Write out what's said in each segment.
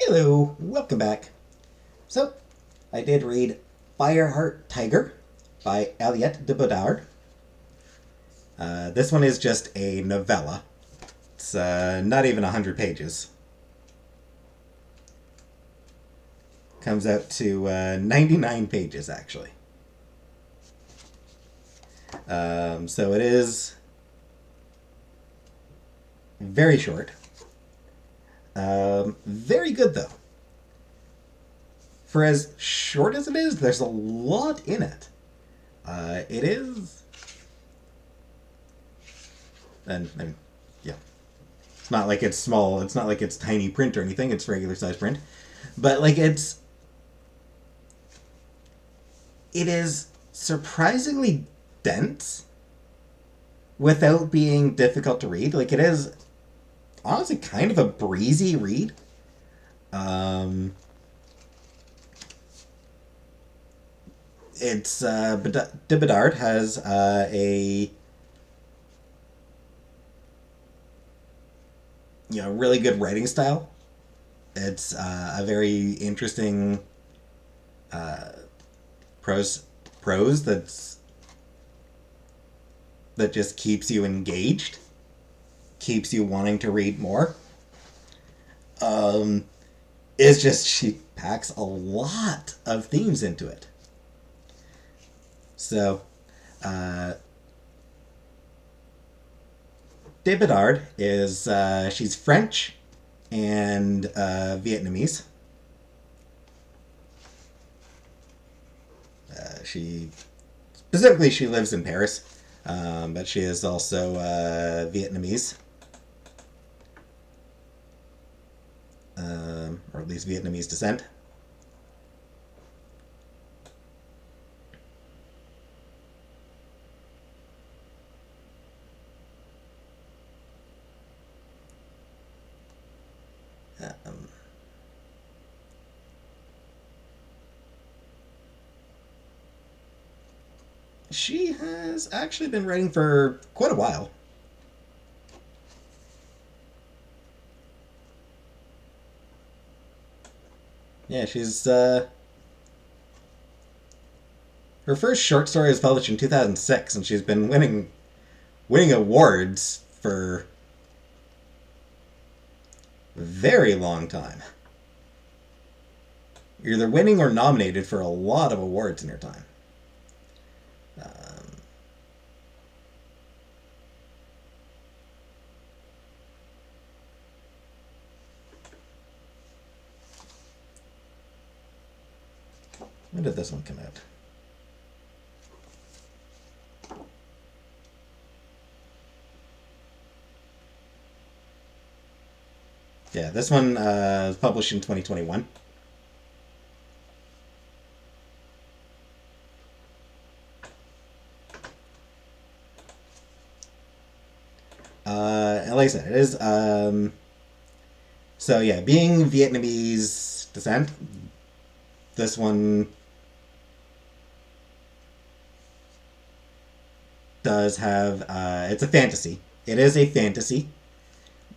Hello, welcome back. So, I did read Fireheart Tiger by Alliette de Bodard. This one is just a novella. It's not even 100 pages. Comes out to 99 pages, actually. So it is very short. Very good, though. For as short as it is, there's a lot in it. It is. And yeah. It's not like it's small. It's not like it's tiny print or anything. It's regular size print. But, like, it is surprisingly dense without being difficult to read. Like, it is honestly kind of a breezy read. Um, it's de Bedard has a really good writing style. It's a very interesting uh, prose prose that just keeps you engaged, keeps you wanting to read more. Um, it's just she packs a lot of themes into it. So, uh, de Bedard is she's French and Vietnamese. She specifically she lives in Paris, but she is also Vietnamese, or at least Vietnamese descent. Um, she has actually been writing for quite a while. Yeah, she's her first short story was published in 2006, and she's been winning awards for a very long time. You're either winning or nominated for a lot of awards in your time. Um, when did this one come out? Yeah, this one was published in 2021. And like I said, it is. So yeah, being Vietnamese descent, this one does have. It's a fantasy. It is a fantasy,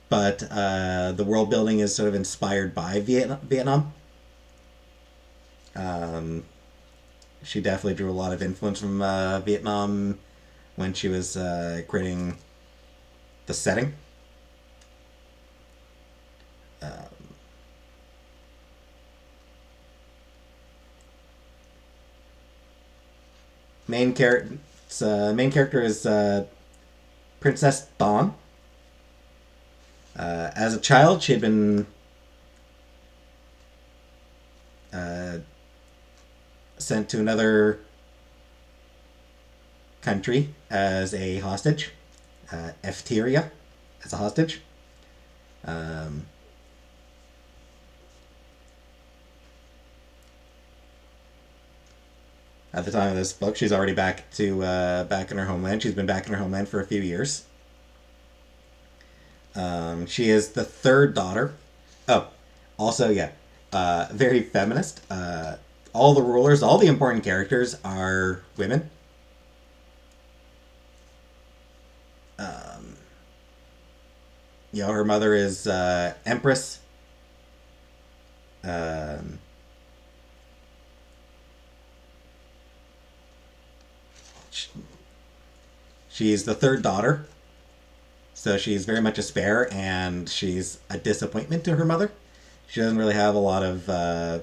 but the world building is sort of inspired by Vietnam. Um, she definitely drew a lot of influence from Vietnam when she was creating the setting. Um, main character is Princess Dawn. As a child, she had been uh, sent to another country as a hostage, Efteria, as a hostage. Um, at the time of this book, she's already back in her homeland. She's been back in her homeland for a few years. She is the third daughter. Oh, also yeah, very feminist. All the rulers, all the important characters are women. Um, her mother is Empress. Um, she's the third daughter, so she's very much a spare, and she's a disappointment to her mother. She doesn't really have a lot of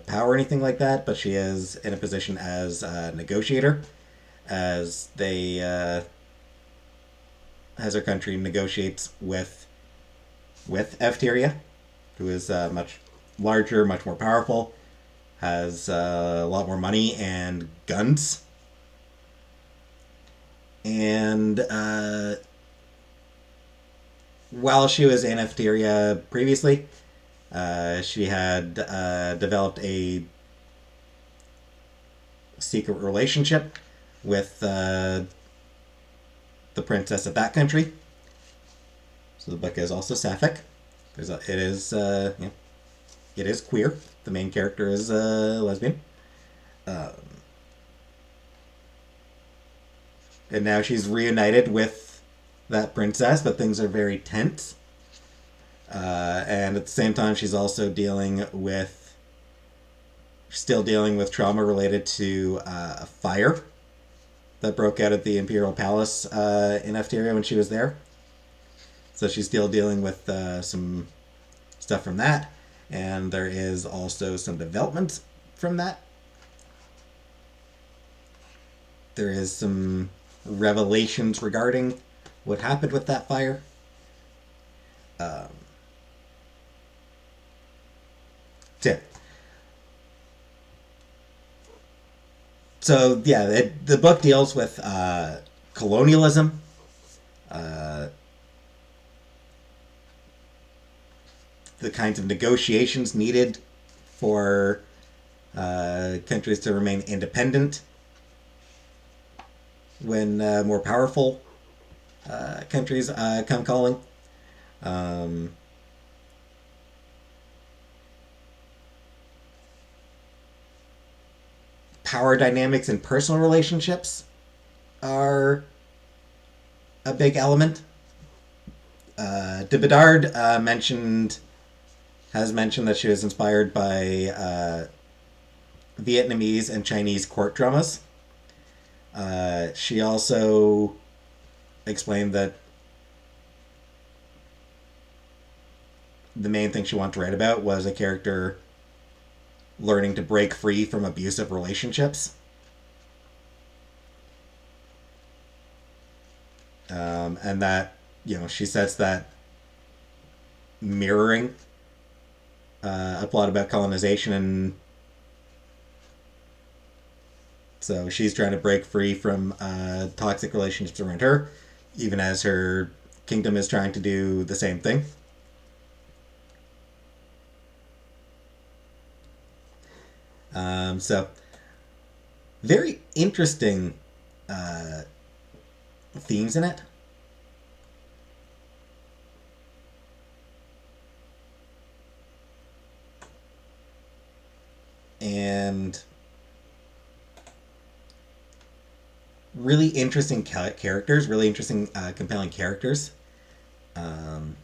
power or anything like that, but she is in a position as a negotiator, as they as her country negotiates with Efteria, who is much larger, much more powerful, has a lot more money and guns. And while she was in Efteria previously, she had developed a secret relationship with the princess of that country. So the book is also sapphic. It is queer. The main character is lesbian. Um, and now she's reunited with that princess, but things are very tense. And at the same time, she's also still dealing with trauma related to a fire that broke out at the Imperial Palace in Efteria when she was there. So she's still dealing with some stuff from that. And there is also some development from that. There is some revelations regarding what happened with that fire. Um, so, the book deals with colonialism, uh, the kinds of negotiations needed for countries to remain independent when more powerful countries come calling. Um, Power dynamics and personal relationships are a big element. De Bodard has mentioned that she was inspired by Vietnamese and Chinese court dramas. She also explained that the main thing she wanted to write about was a character learning to break free from abusive relationships. And that, she sets that mirroring a plot about colonization, and so she's trying to break free from toxic relationships around her, even as her kingdom is trying to do the same thing. So, very interesting themes in it. And really interesting characters, really interesting, compelling characters. Um,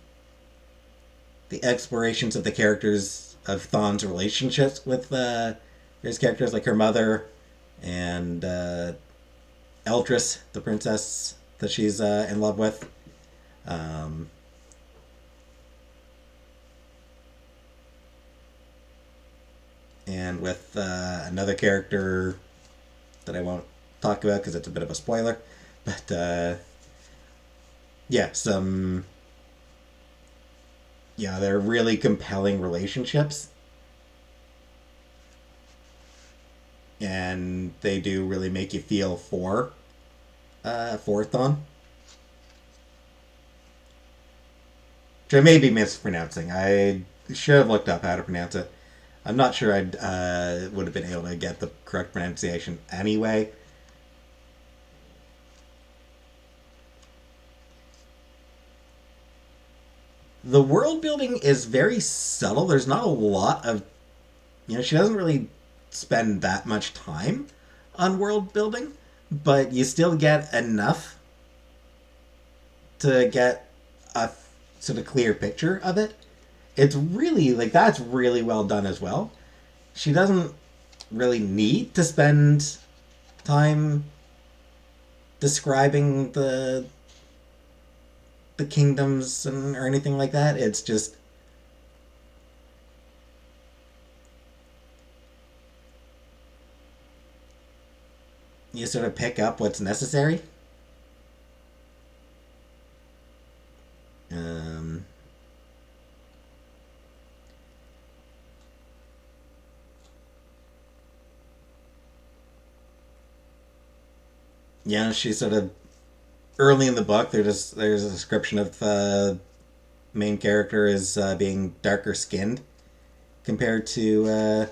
the explorations of the characters of Thon's relationships with various characters like her mother and Eldris, the princess that she's in love with. Um, and with another character that I won't talk about because it's a bit of a spoiler. But they're really compelling relationships. And they do really make you feel for Thon. Which I may be mispronouncing. I should have looked up how to pronounce it. I'm not sure I would have been able to get the correct pronunciation anyway. The world building is very subtle. There's not a lot of, she doesn't really spend that much time on world building, but you still get enough to get a sort of clear picture of it. It's really, that's really well done as well. she doesn't really need to spend time describing the kingdoms or anything like that. It's just you sort of pick up what's necessary. Um, yeah, she sort of early in the book. There's a description of main character as being darker skinned compared to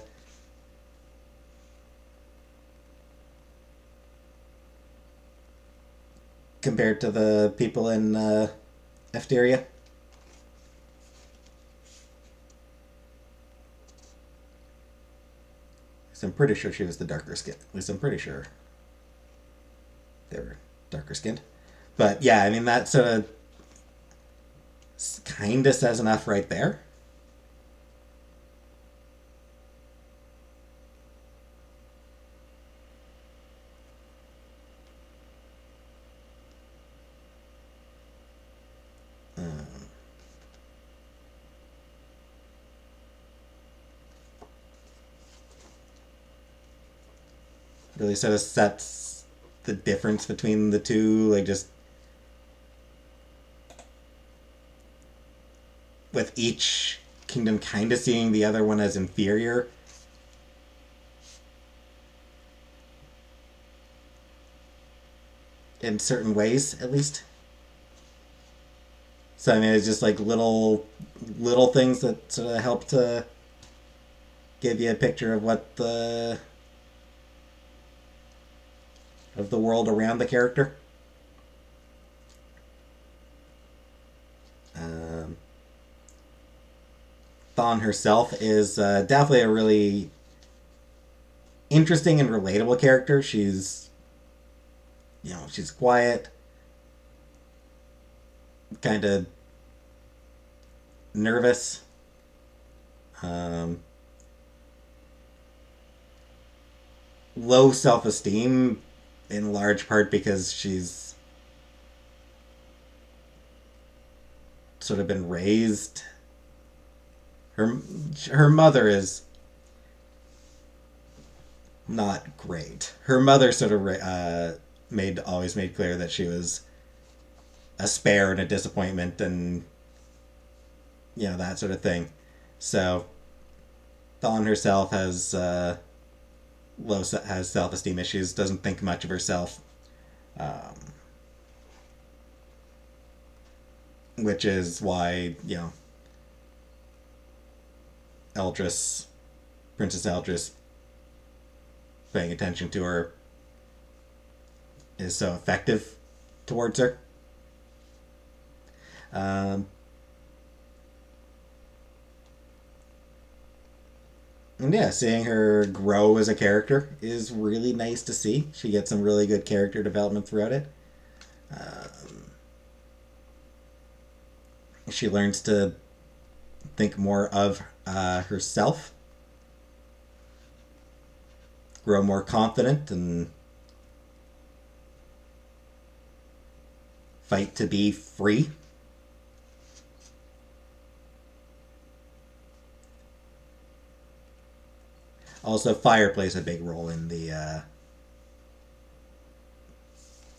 the people in Efteria. So I'm pretty sure she was the darker skin. At least I'm pretty sure they were darker skinned. But yeah, I mean that sort of kind of says enough right there. Um, really sort of sets the difference between the two, like just with each kingdom kind of seeing the other one as inferior. In certain ways, at least. So I mean, it's just like little things that sort of help to give you a picture of what the world around the character. Um, Thawne herself is definitely a really interesting and relatable character. She's quiet, kind of nervous. Um, Low self esteem, in large part because she's sort of been raised. Her her mother is not great. Her mother sort of made clear that she was a spare and a disappointment, and that sort of thing. So Dawn herself has self esteem issues. Doesn't think much of herself, um, which is why Eldris, Princess Eldris, paying attention to her is so effective towards her. Um, and yeah, seeing her grow as a character is really nice to see. She gets some really good character development throughout it. Um, she learns to think more of herself, grow more confident, and fight to be free. Also, fire plays a big role in the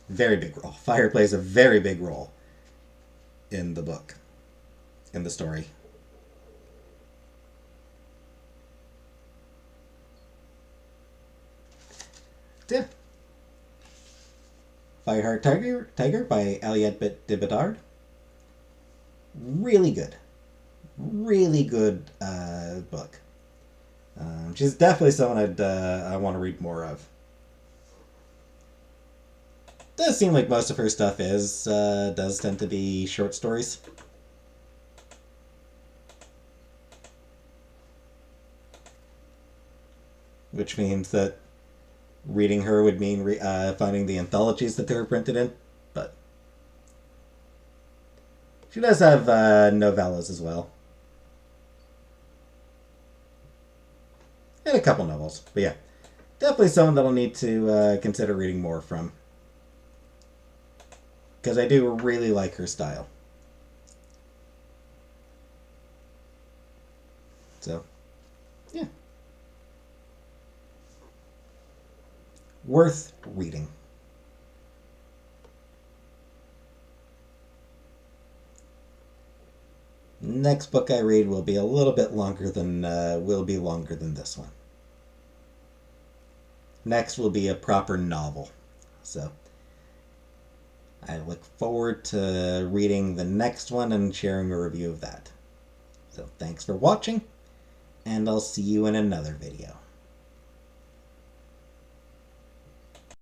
very big role. Fire plays a very big role in the book, in the story. Yeah. Fireheart Tiger by Alliette de Bodard. Really good. Really good book. She's definitely someone I want to read more of. Does seem like most of her stuff does tend to be short stories. Which means that reading her would mean finding the anthologies that they were printed in. But she does have novellas as well. and a couple novels. But yeah, definitely someone that I'll need to consider reading more from. Because I do really like her style. So, yeah. Worth reading. Next book I read will be a little bit longer than this one. Next will be a proper novel. So I look forward to reading the next one and sharing a review of that. So thanks for watching, and I'll see you in another video.